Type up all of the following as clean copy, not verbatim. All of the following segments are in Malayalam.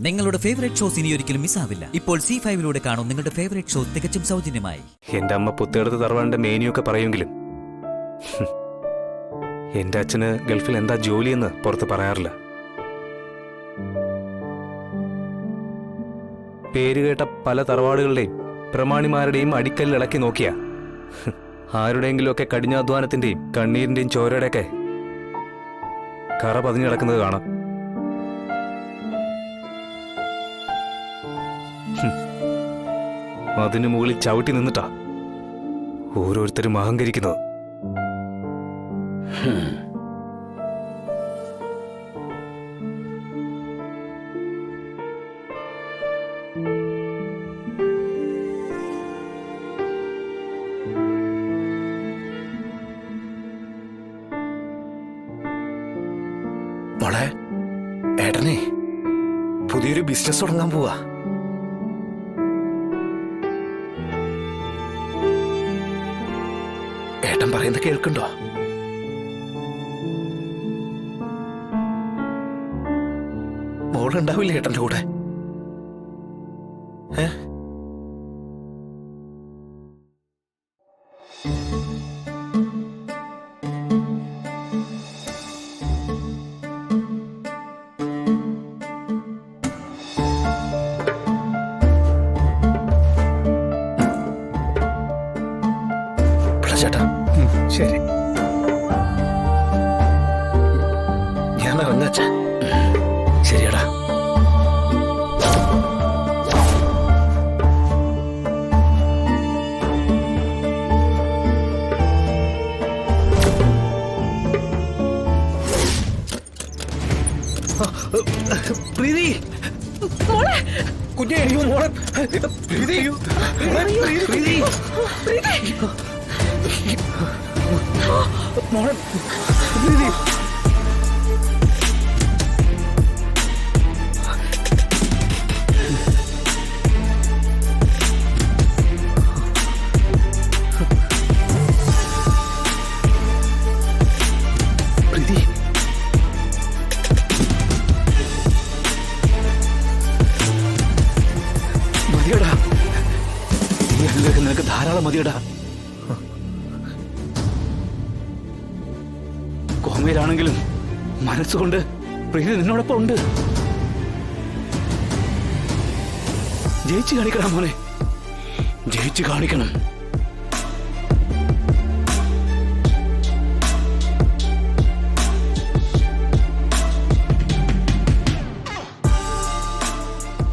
നിങ്ങളുടെ ഫേവറേറ്റ് ഷോസ് ഇനി ഒരിക്കലും മിസ്സാവില്ല. ഇപ്പോൾ C5 കാണും നിങ്ങളുടെ ഫേവറേറ്റ് ഷോ തികച്ചും സൗജന്യമായി. എന്റെ അമ്മ പുത്തേടത്ത് തറവാടിന്റെ മേനിയൊക്കെ പറയുമെങ്കിലും എന്റെ അച്ഛന് ഗൾഫിൽ എന്താ ജോലിയെന്ന് പുറത്ത് പറയാറില്ല. പേരുകേട്ട പല തറവാടുകളുടെയും പ്രമാണിമാരുടെയും അടിക്കല്ലിൽ ഇളക്കി നോക്കിയ ആരുടെയെങ്കിലുമൊക്കെ കഠിനാധ്വാനത്തിന്റെയും കണ്ണീരിന്റെയും ചോരയുടെയൊക്കെ കറ പതിഞ്ഞു കിടക്കുന്നത് കാണാം. അതിനു മുകളിൽ ചവിട്ടി നിന്നിട്ടാ ഓരോരുത്തരും അഹങ്കരിക്കുന്നത്. മോളെ, ഏട്ടനെ പുതിയൊരു ബിസിനസ് തുടങ്ങാൻ പോവാ. ഏട്ടൻ പറയുന്നത് കേൾക്കണ്ടോ? മോളുണ്ടാവില്ലേ ഏട്ടന്റെ കൂടെ? ചേട്ടാ ശരി, ഞാൻ ഇറങ്ങാച്ച. ശരിയടാ. പ്രീതി കുഞ്ഞെ, മോളെ പ്രീതി, പ്രീതി മോളെ പ്രീതി. പ്രീതി, മതിയടാ, നിനക്ക് ധാരാളം മതിയടാ. കോമയിലാണെങ്കിലും മനസ്സുകൊണ്ട് പ്രീതി നിന്നോടൊപ്പം ഉണ്ട്. ജയിച്ചു കാണിക്കണം മോനെ, ജയിച്ചു കാണിക്കണം.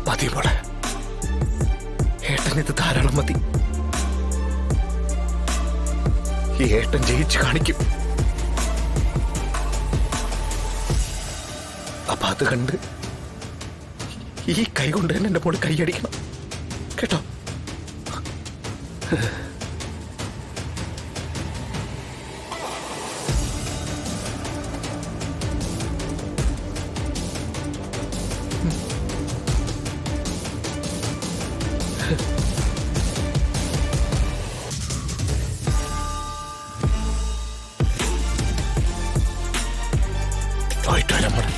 മതി മോളെ, ഏട്ടനിത് ധാരാളം മതി. ഈ ഏട്ടൻ ജയിച്ചു കാണിക്കും. അപ്പൊ അത് കണ്ട് ഈ കൈ കൊണ്ട് തന്നെ എന്റെ മോള് കൈയടിക്കണം കേട്ടോ. പോയിട്ട് വരാം മോളെ.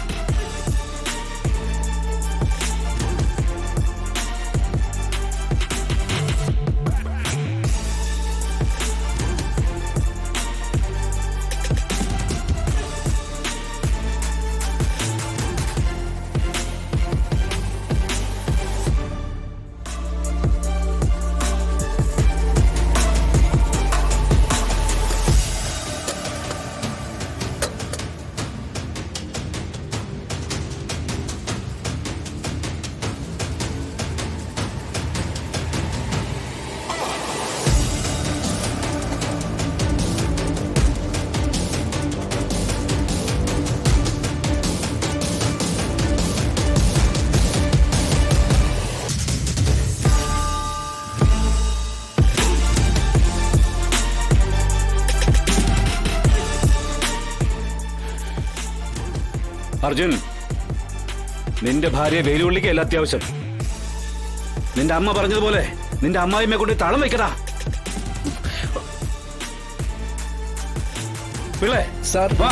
അർജുൻ, നിന്റെ ഭാര്യയെ വെയിലുള്ളിക്കല്ല അത്യാവശ്യം. നിന്റെ അമ്മ പറഞ്ഞതുപോലെ നിന്റെ അമ്മായിമ്മയെ കൊണ്ട് തളം വെക്കടാ. പിള്ളേ സാർ വാ.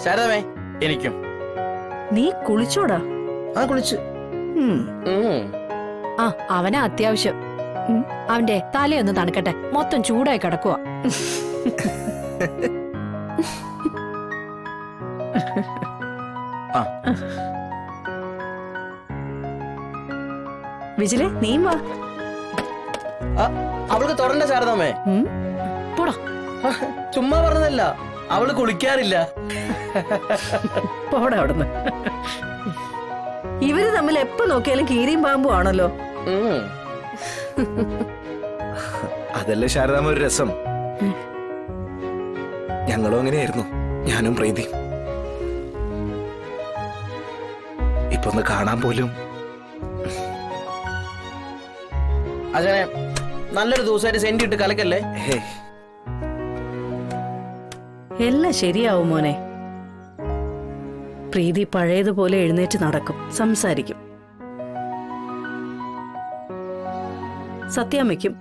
ശാരദാമേ എനിക്കും. നീ കുളിച്ചോടാ? ആ കുളിച്ച്. ആ അവനാ അത്യാവശ്യം. അവന്റെ തലയൊന്ന് തണുക്കട്ടെ, മൊത്തം ചൂടായി കിടക്കുക. വിജിലെ നീയും വാ. അവൾക്ക് തൊടണ്ട ശാരദാമേ. പോടാ. ചുമ്മാ പറഞ്ഞതല്ല, അവള് കുളിക്കാറില്ല. പോടാ അവിടുന്ന്. ഇവര് തമ്മിൽ എപ്പോ നോക്കിയാലും കീരിയും പാമ്പും ആണല്ലോ. അതല്ലേ ശാരദാമ ഒരു രസം. ഞങ്ങളും അങ്ങനെയായിരുന്നു, ഞാനും പ്രീതി. ഇപ്പൊ ഒന്ന് കാണാൻ പോലും. അച്ഛനെ നല്ലൊരു ദിവസമായിട്ട് സെന്റ് ഇട്ട് കലക്കല്ലേ. എല്ലാം ശരിയാവും മോനെ. പ്രീതി പഴയതുപോലെ എഴുന്നേറ്റ് നടക്കും, സംസാരിക്കും. സത്യാമ്മയ്ക്കും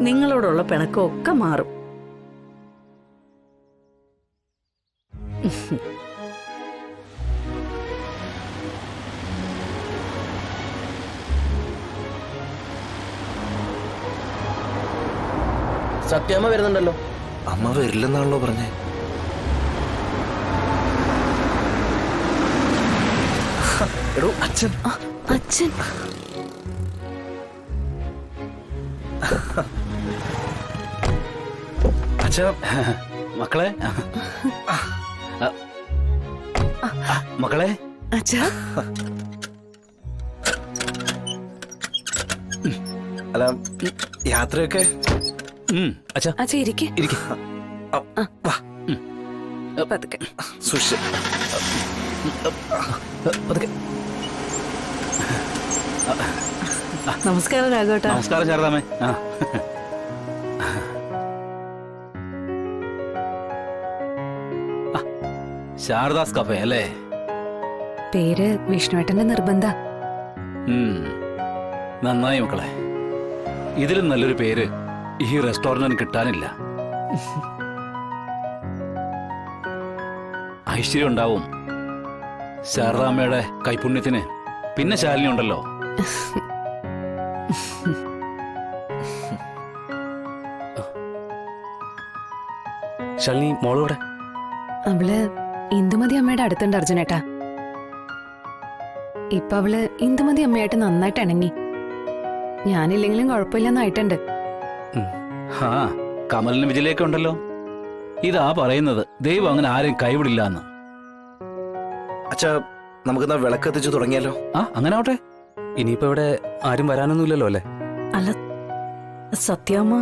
നിങ്ങളോടുള്ള പിണക്കമൊക്കെ മാറും. സത്യാമ്മ വരുന്നുണ്ടല്ലോ. അമ്മ വരില്ലെന്നാണല്ലോ പറഞ്ഞേ. എടോ അച്ഛൻ. അച്ഛൻ അച്ഛാ, മക്കളെ മക്കളെ. അച്ഛാ. അല്ല, യാത്രയൊക്കെ അച്ഛാ അച്ഛാ ഇരിക്കെ. നമസ്കാരം രാഘവേട്ടാ. നമസ്കാരം ശാരദാമേ. ശാരദാസ് കഫേ അല്ലേ? പേര് വിഷ്ണുവേട്ടന്റെ നിർബന്ധ. നന്നായി മക്കളെ. ഇതിലും നല്ലൊരു പേര് ഈ റെസ്റ്റോറന്റിന് കിട്ടാനില്ല. ഐശ്വര്യം ഉണ്ടാവും ശാരദാമ്മയുടെ കൈപുണ്യത്തിന്. പിന്നെ ശാലിനി ഉണ്ടല്ലോ. ശാലിനി മോളോടെ? അവള് ഇന്ദുമതി അമ്മയുടെ അടുത്തുണ്ട് അർജുനേട്ടാ. ഇപ്പൊ അവള് ഇന്ദുമതി അമ്മയായിട്ട് നന്നായിട്ട് ഇണങ്ങി. ഞാനില്ലെങ്കിലും കുഴപ്പമില്ലെന്നായിട്ടുണ്ട്. ആ കമലിന് വിജിലേക്ക് ഉണ്ടല്ലോ. ഇതാ പറയുന്നത്, ദൈവം അങ്ങനെ ആരെയും കൈവിടില്ല എന്ന്. അച്ഛാ, നമുക്കെന്നാ വിളക്കെത്തിച്ചു തുടങ്ങിയാലോ? അങ്ങനെ ആവട്ടെ. ഇനിയിപ്പോ ഇവിടെ ആരും വരാനൊന്നുമില്ലല്ലോ അല്ലേ? അല്ല സത്യാമ്മ.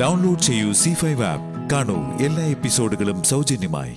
ഡൗൺലോഡ് ചെയ്യൂ C5 ആപ്പ്. കാണൂ എല്ലാ എപ്പിസോഡുകളും സൗജന്യമായി.